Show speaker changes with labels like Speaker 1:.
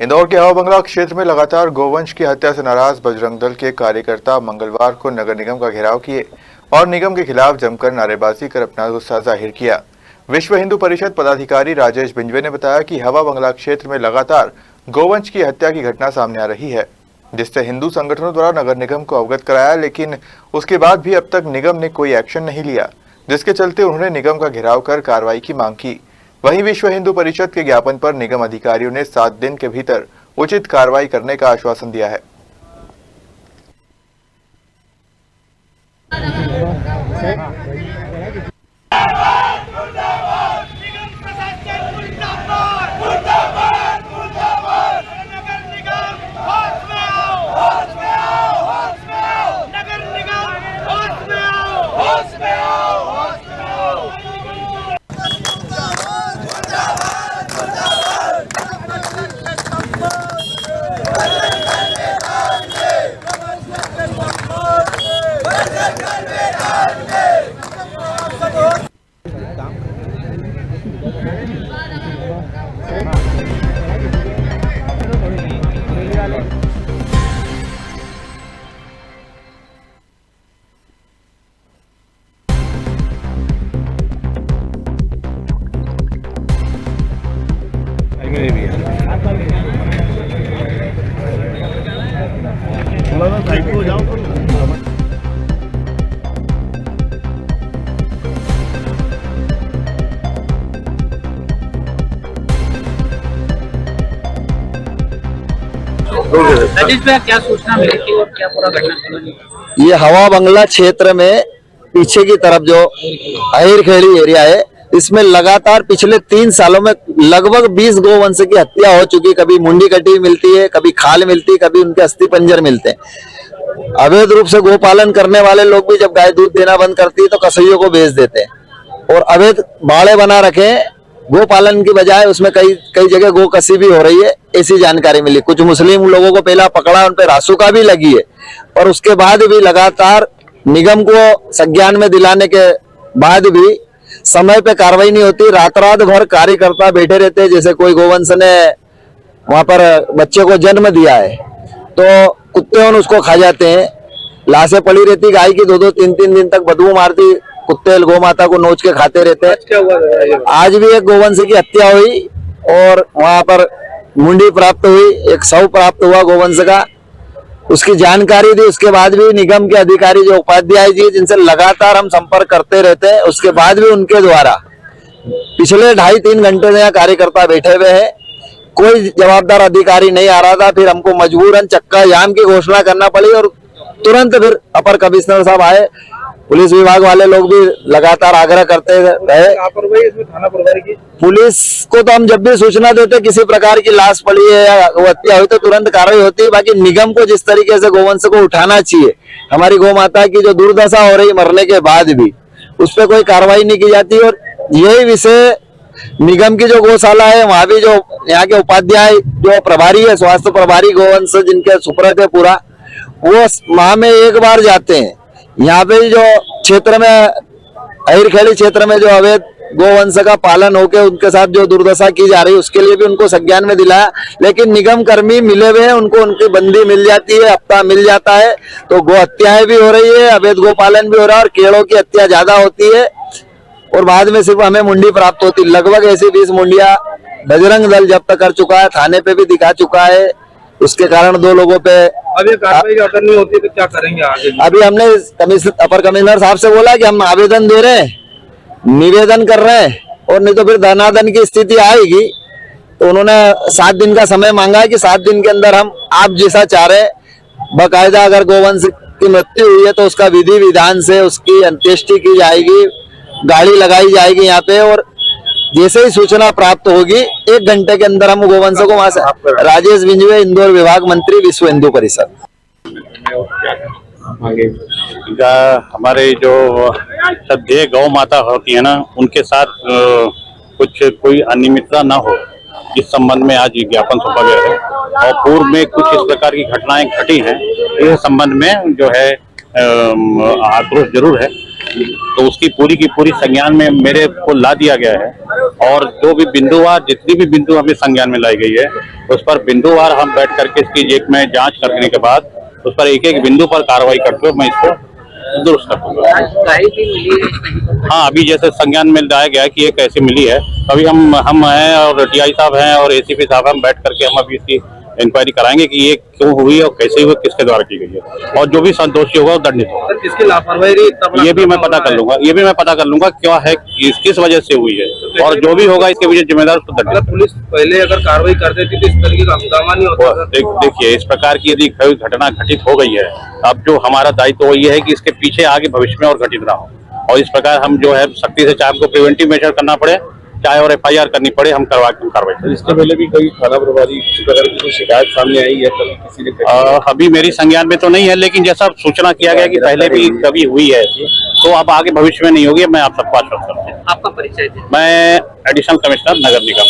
Speaker 1: इंदौर के हवा बंगला क्षेत्र में लगातार गोवंश की हत्या से नाराज बजरंग दल के कार्यकर्ता मंगलवार को नगर निगम का घेराव किए और निगम के खिलाफ जमकर नारेबाजी कर अपना गुस्सा जाहिर किया। विश्व हिंदू परिषद पदाधिकारी राजेश बिंजवे ने बताया कि हवा बंगला क्षेत्र में लगातार गोवंश की हत्या की घटना सामने आ रही है, जिससे हिंदू संगठनों द्वारा नगर निगम को अवगत कराया, लेकिन उसके बाद भी अब तक निगम ने कोई एक्शन नहीं लिया, जिसके चलते उन्होंने निगम का घेराव कर कार्रवाई की मांग की। वहीं विश्व हिंदू परिषद के ज्ञापन पर निगम अधिकारियों ने 7 दिन के भीतर उचित कार्रवाई करने का आश्वासन दिया है।
Speaker 2: क्या सूचना मिली थी और क्या पूरा घटना?
Speaker 3: ये हवा बंगला क्षेत्र में पीछे की तरफ जो अहिर खेड़ी एरिया है, इसमें लगातार पिछले 3 सालों में लगभग 20 गोवंश की हत्या हो चुकी। कभी मुंडी कटी मिलती है, कभी खाल मिलती है, कभी उनके अस्थि पंजर मिलते हैं। अवैध रूप से गोपालन करने वाले लोग भी जब गाय दूध देना बंद करती है तो कसैयों को बेच देते हैं और अवैध बाड़े बना रखे हैं। गोपालन की बजाय उसमें कई जगह गो कसी भी हो रही है, ऐसी जानकारी मिली। कुछ मुस्लिम लोगों को पहला पकड़ा, उन पर रासुका भी लगी है, और उसके बाद भी लगातार निगम को संज्ञान में दिलाने के बाद भी समय पे कार्रवाई नहीं होती। रात भर कार्यकर्ता बैठे रहते हैं, जैसे कोई गोवंश ने वहां पर बच्चे को जन्म दिया है तो कुत्ते उसको खा जाते हैं। लाशें पड़ी रहती गाय की, 2-2, 3-3 दिन तक बदबू मारती, कुत्ते गौ माता को नोच के खाते रहते हैं। आज भी एक गोवंश की हत्या हुई और वहां पर मुंडी प्राप्त हुई, एक शव प्राप्त हुआ गोवंश का, उसकी जानकारी दी। उसके बाद भी निगम के अधिकारी जो उपाध्याय जी, जिनसे लगातार हम संपर्क करते रहते हैं, उसके बाद भी उनके द्वारा पिछले 2.5-3 घंटे से यहाँ कार्यकर्ता बैठे हुए हैं, कोई जवाबदार अधिकारी नहीं आ रहा था। फिर हमको मजबूरन चक्का जाम की घोषणा करना पड़ी और तुरंत फिर अपर कमिश्नर साहब आए। पुलिस विभाग वाले लोग भी लगातार आग्रह करते रहे।
Speaker 4: थाना प्रभारी की
Speaker 3: पुलिस को तो हम जब भी सूचना देते किसी प्रकार की लाश पड़ी है या हत्या हुई तो तुरंत कार्रवाई होती है। बाकी निगम को जिस तरीके से गोवंश को उठाना चाहिए, हमारी गौ माता की जो दुर्दशा हो रही मरने के बाद भी, उस पर कोई कार्रवाई नहीं की जाती। और यही विषय निगम की जो गौशाला है, वहां भी जो यहाँ के उपाध्याय जो प्रभारी है, स्वास्थ्य प्रभारी गोवंश जिनके सुपुर्द है पूरा, वो माह में 1 बार जाते हैं। यहाँ पे जो क्षेत्र में अहिरखेड़ी क्षेत्र में जो अवैध गोवंश का पालन होके उनके साथ जो दुर्दशा की जा रही है, उसके लिए भी उनको संज्ञान में दिलाया, लेकिन निगम कर्मी मिले हुए हैं, उनको उनकी बंदी मिल जाती है, हफ्ता मिल जाता है। तो गो हत्याएं भी हो रही है, अवैध गोपालन भी हो रहा है और केड़ों की हत्या ज्यादा होती है और बाद में सिर्फ हमें मुंडी प्राप्त होती। लगभग ऐसी 20 मुंडिया बजरंग दल जब्त कर चुका है, थाने पे भी दिखा चुका है। उसके कारण 2 लोगों पे
Speaker 4: अभी कार्रवाई अगर नहीं होती तो क्या करेंगे आगे?
Speaker 3: अभी हमने अपर कमिश्नर साहब से बोला कि हम आवेदन दे रहे हैं, निवेदन कर रहे हैं, और नहीं तो फिर धनादन की स्थिति आएगी। तो उन्होंने 7 दिन का समय मांगा है कि 7 दिन के अंदर हम आप जैसा चाह रहे बाकायदा अगर गोवंश की मृत्यु हुई है तो उसका विधि विधान से उसकी अंत्येष्टि की जाएगी, गाड़ी लगाई जाएगी यहाँ पे, और जैसे ही सूचना प्राप्त होगी 1 घंटे के अंदर हम गोवंश को वहां से। राजेश बिंजवे, इंदौर विभाग मंत्री, विश्व हिंदू परिषद।
Speaker 5: हमारे जो श्रद्धेय गौ माता होती है ना, उनके साथ कोई अनियमितता ना हो, इस संबंध में आज ज्ञापन सौंपा गया है। और पूर्व में कुछ इस प्रकार की घटनाएं घटी हैं, इस संबंध में जो है आक्रोश जरूर है, तो उसकी पूरी की पूरी संज्ञान में मेरे को ला दिया गया है और जो भी बिंदुवार जितनी भी बिंदु हमें संज्ञान में लाई गई है उस पर बिंदुवार हम बैठ करके इसकी एक में जांच करने के बाद उस पर एक एक बिंदु पर कार्रवाई करते हुए मैं इसको दुरुस्त कर दूंगा।
Speaker 2: आज गाड़ी भी मिली है कहीं पर?
Speaker 5: हाँ, अभी जैसे संज्ञान में लाया गया है कि ये कैसे मिली है, अभी हम हैं और टीआई साहब हैं और एसीपी साहब हम बैठ करके हम अभी इसकी इंक्वायरी कराएंगे कि ये क्यों हुई और कैसे हुई, किसके द्वारा की गई है और जो भी संतोषी होगा वो दंडित होगा।
Speaker 4: सर किसकी लापरवाही रही इतना बड़ा
Speaker 5: ये भी मैं
Speaker 4: घटना
Speaker 5: पता
Speaker 4: हो
Speaker 5: कर
Speaker 4: रहा
Speaker 5: लूंगा, ये भी मैं पता कर लूंगा क्या है, किस वजह से हुई है और जो भी होगा इसके पीछे जिम्मेदार उसको
Speaker 4: अगर
Speaker 5: दंडित।
Speaker 4: पुलिस पहले अगर कार्रवाई कर देती तो इस तरीके का हंगामा नहीं होता सर।
Speaker 5: देखिए, इस प्रकार की यदि कोई घटना घटित हो गई है, अब जो हमारा दायित्व तो ये है कि इसके पीछे आगे भविष्य में और घटित ना हो और इस प्रकार हम जो है सख्ती से चाहे हमको प्रिवेंटिव मेजर करना पड़े चाहे और FIR करनी पड़े, हम कार्रवाई।
Speaker 6: इसके पहले भी कोई थाना प्रभारी इस प्रकार की कोई शिकायत सामने आई है कभी किसी ने?
Speaker 5: अभी मेरी संज्ञान में तो नहीं है, लेकिन जैसा सूचना किया गया कि पहले भी कभी हुई है तो अब आगे भविष्य में नहीं होगी। मैं आप सबको आश्वस्त करता हूँ।
Speaker 2: आपका परिचय दें।
Speaker 5: मैं एडिशनल कमिश्नर नगर निगम।